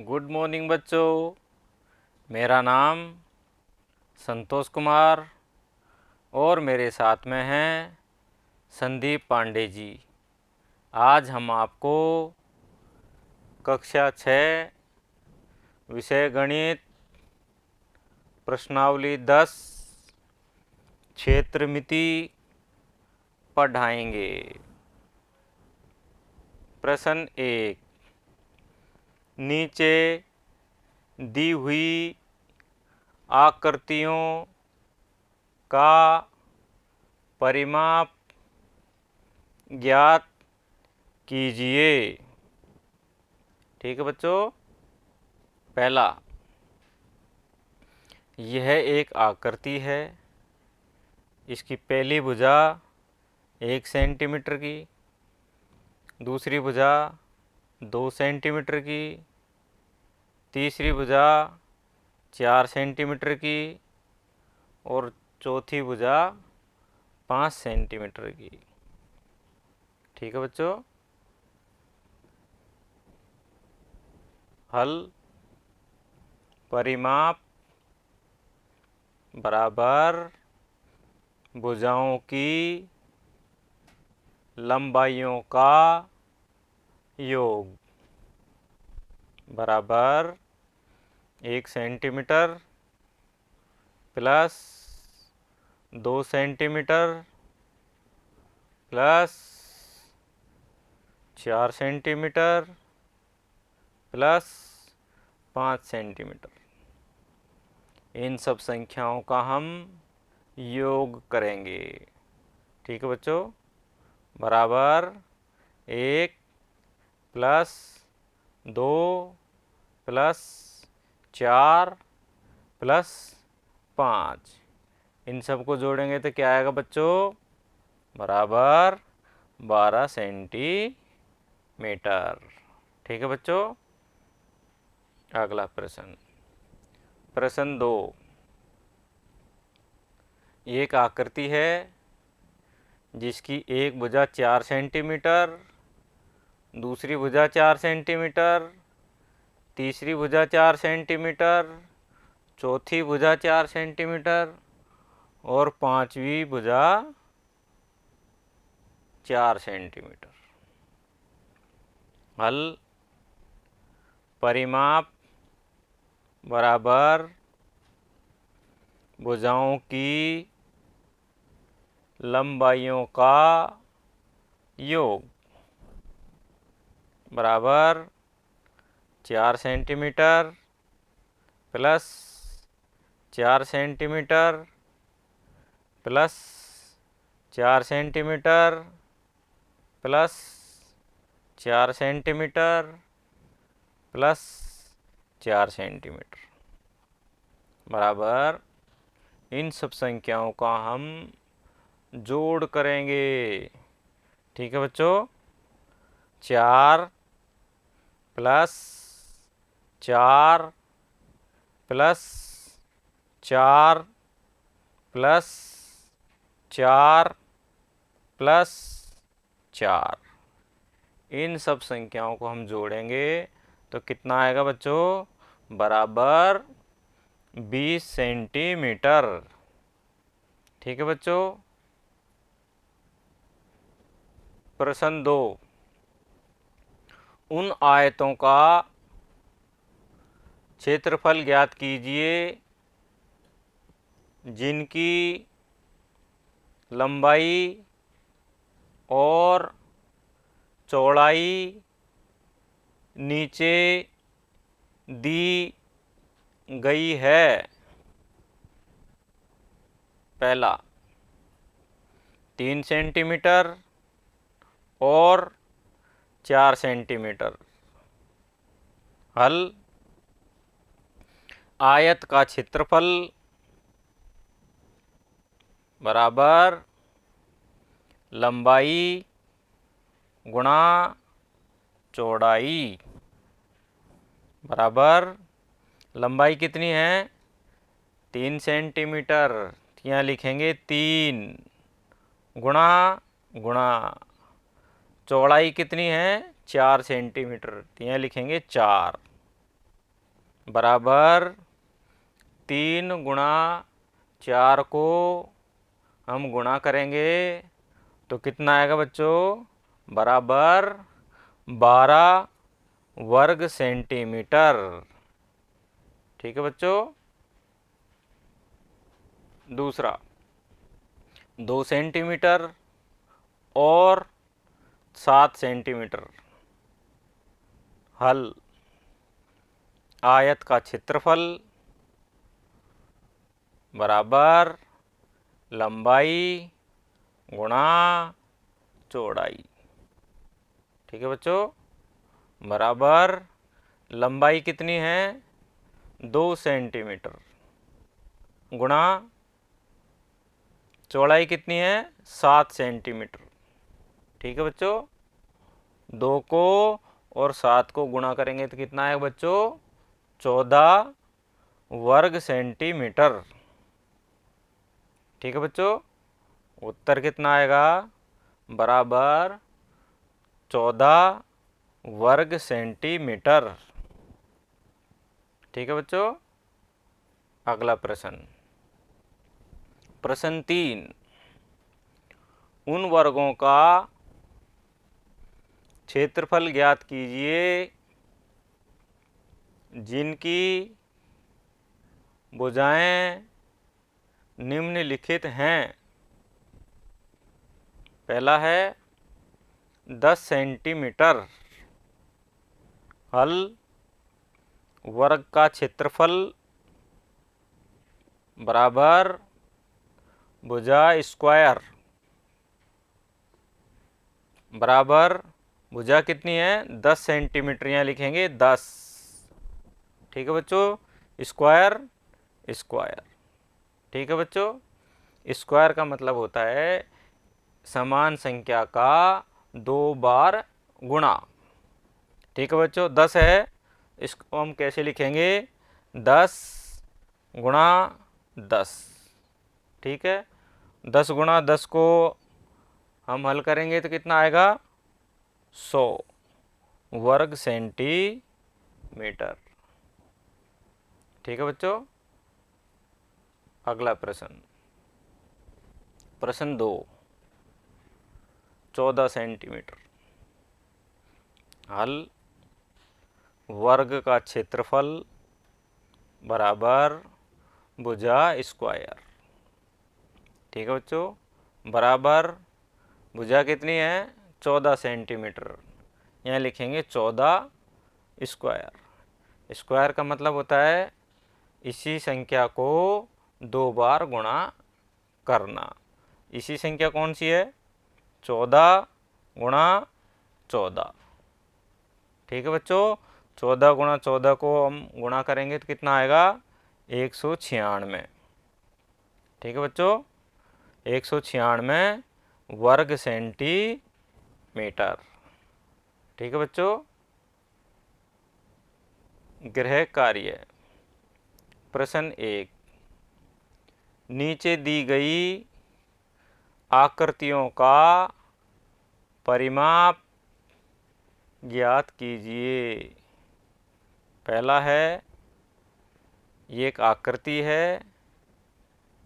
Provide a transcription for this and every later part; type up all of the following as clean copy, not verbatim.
Good morning बच्चों। मेरा नाम संतोष कुमार और मेरे साथ में हैं संदीप पांडे जी। आज हम आपको कक्षा 6 विषय गणित प्रश्नावली 10 क्षेत्रमिति पढ़ाएंगे। प्रश्न 1, नीचे दी हुई आकृतियों का परिमाप ज्ञात कीजिए। ठीक है बच्चों। पहला, यह एक आकृति है। इसकी पहली भुजा 1 सेंटीमीटर की, दूसरी भुजा 2 सेंटीमीटर की, तीसरी भुजा 4 सेंटीमीटर की और चौथी भुजा 5 सेंटीमीटर की। ठीक है बच्चों। हल, परिमाप बराबर भुजाओं की लंबाइयों का योग बराबर 1 centimetre plus 2 centimetre plus 4 centimetre plus 5 centimetre. इन सब संख्याओं का हम योग करेंगे। ठीक है बच्चों। बराबर 1 प्लस 2 प्लस 4 प्लस 5। इन सब को जोड़ेंगे तो क्या आएगा बच्चों? बराबर 12 सेंटीमीटर। ठीक है बच्चों। अगला प्रश्न, प्रश्न 2, एक आकृति है जिसकी एक भुजा 4 सेंटीमीटर, दूसरी भुजा 4 सेंटीमीटर, तीसरी भुजा 4 सेंटीमीटर, चौथी भुजा 4 सेंटीमीटर और पांचवी भुजा 4 सेंटीमीटर। हल, परिमाप बराबर भुजाओं की लंबाइयों का योग बराबर 4 centimetre plus 4 centimetre plus 4 centimetre plus 4 centimetre plus 4 centimetre बराबर इन सब संख्याओं का हम जोड़ करेंगे। ठीक है बच्चों। 4 प्लस 4 प्लस 4 प्लस 4 प्लस 4, इन सब संख्याओं को हम जोड़ेंगे तो कितना आएगा बच्चों? बराबर 20 सेंटीमीटर। ठीक है बच्चों। प्रश्न 2, उन आयतों का क्षेत्रफल ज्ञात कीजिए जिनकी लंबाई और चौड़ाई नीचे दी गई है। पहला 3 सेंटीमीटर और 4 सेंटीमीटर। हल, आयत का क्षेत्रफल बराबर लंबाई गुणा चौड़ाई बराबर लंबाई कितनी है? 3 सेंटीमीटर, यहाँ लिखेंगे 3 गुणा गुणा चौड़ाई कितनी है? 4 सेंटीमीटर, यहाँ लिखेंगे 4। बराबर 3 गुणा 4 को हम गुणा करेंगे तो कितना आएगा बच्चों? बराबर 12 वर्ग सेंटीमीटर। ठीक है बच्चों। दूसरा, 2 सेंटीमीटर और 7 सेंटीमीटर। हल। आयत का क्षेत्रफल बराबर लंबाई गुणा चौड़ाई। ठीक है बच्चों। बराबर लंबाई कितनी है? 2 सेंटीमीटर गुणा चौड़ाई कितनी है? 7 सेंटीमीटर। ठीक है बच्चों। 2 को और 7 को गुणा करेंगे तो कितना आएगा बच्चों? 14 वर्ग सेंटीमीटर। ठीक है बच्चों। उत्तर कितना आएगा? बराबर 14 वर्ग सेंटीमीटर। ठीक है बच्चों। अगला प्रश्न, प्रश्न 3। उन वर्गों का क्षेत्रफल ज्ञात कीजिए जिनकी भुजाएं निम्नलिखित हैं। पहला है 10 सेंटीमीटर। हल। वर्ग का क्षेत्रफल बराबर भुजा स्क्वायर। बराबर भुजा कितनी है? 10 सेंटीमीटर। यहाँ लिखेंगे 10। ठीक है बच्चों। Square square. ठीक है बच्चों। स्क्वायर का मतलब होता है समान संख्या का 2 बार गुणा। ठीक है बच्चों। 10 है, इसको हम कैसे लिखेंगे? 10 गुणा 10। ठीक है। 10 गुणा 10 को हम हल करेंगे तो कितना आएगा? 100 वर्ग सेंटीमीटर। ठीक है बच्चों। अगला प्रश्न, प्रश्न 2। 14 सेंटीमीटर। हल। वर्ग का क्षेत्रफल बराबर भुजा स्क्वायर। ठीक है बच्चों। बराबर भुजा कितनी है? 14 सेंटीमीटर। यहाँ लिखेंगे 14 स्क्वायर। स्क्वायर का मतलब होता है इसी संख्या को 2 बार गुणा करना। इसी संख्या कौन सी है? 14 गुणा 14। ठीक है बच्चों। 14 गुणा 14 को हम गुणा करेंगे तो कितना आएगा? 196। ठीक है बच्चों। 196 वर्ग सेंटीमीटर। ठीक है बच्चों। गृह कार्य, प्रश्न 1। नीचे दी गई आकृतियों का परिमाप ज्ञात कीजिए। पहला है, ये एक आकृति है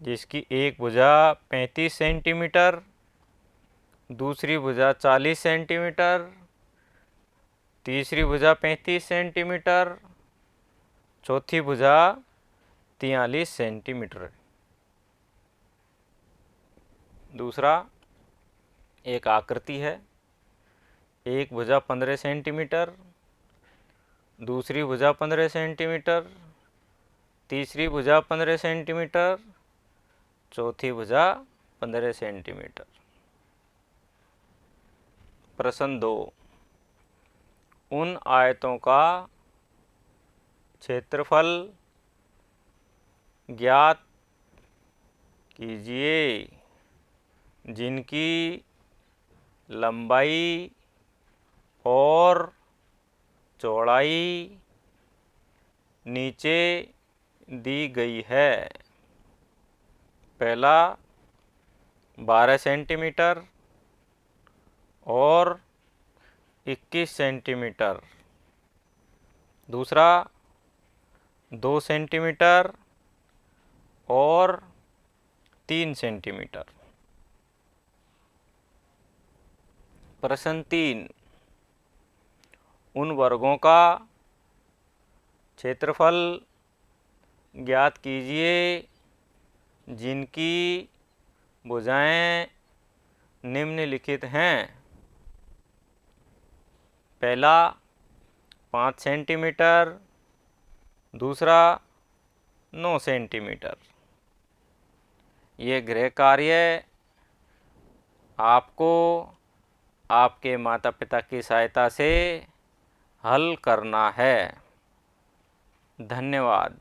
जिसकी एक भुजा 35 सेंटीमीटर, दूसरी भुजा 40 सेंटीमीटर, तीसरी भुजा 35 सेंटीमीटर, चौथी भुजा 43 सेंटीमीटर। दूसरा, एक आकृति है, एक भुजा 15 सेंटीमीटर, दूसरी भुजा 15 सेंटीमीटर, तीसरी भुजा 15 सेंटीमीटर, चौथी भुजा 15 सेंटीमीटर। प्रश्न 2। उन आयतों का क्षेत्रफल ज्ञात कीजिए जिनकी लंबाई और चौड़ाई नीचे दी गई है। पहला 12 सेंटीमीटर और 21 सेंटीमीटर। दूसरा 2 सेंटीमीटर और 3 सेंटीमीटर। प्रश्न 3, उन वर्गों का क्षेत्रफल ज्ञात कीजिए जिनकी भुजाएं निम्नलिखित हैं। पहला 5 सेंटीमीटर, दूसरा 9 सेंटीमीटर। ये गृह कार्य आपको आपके माता पिता की सहायता से हल करना है। धन्यवाद।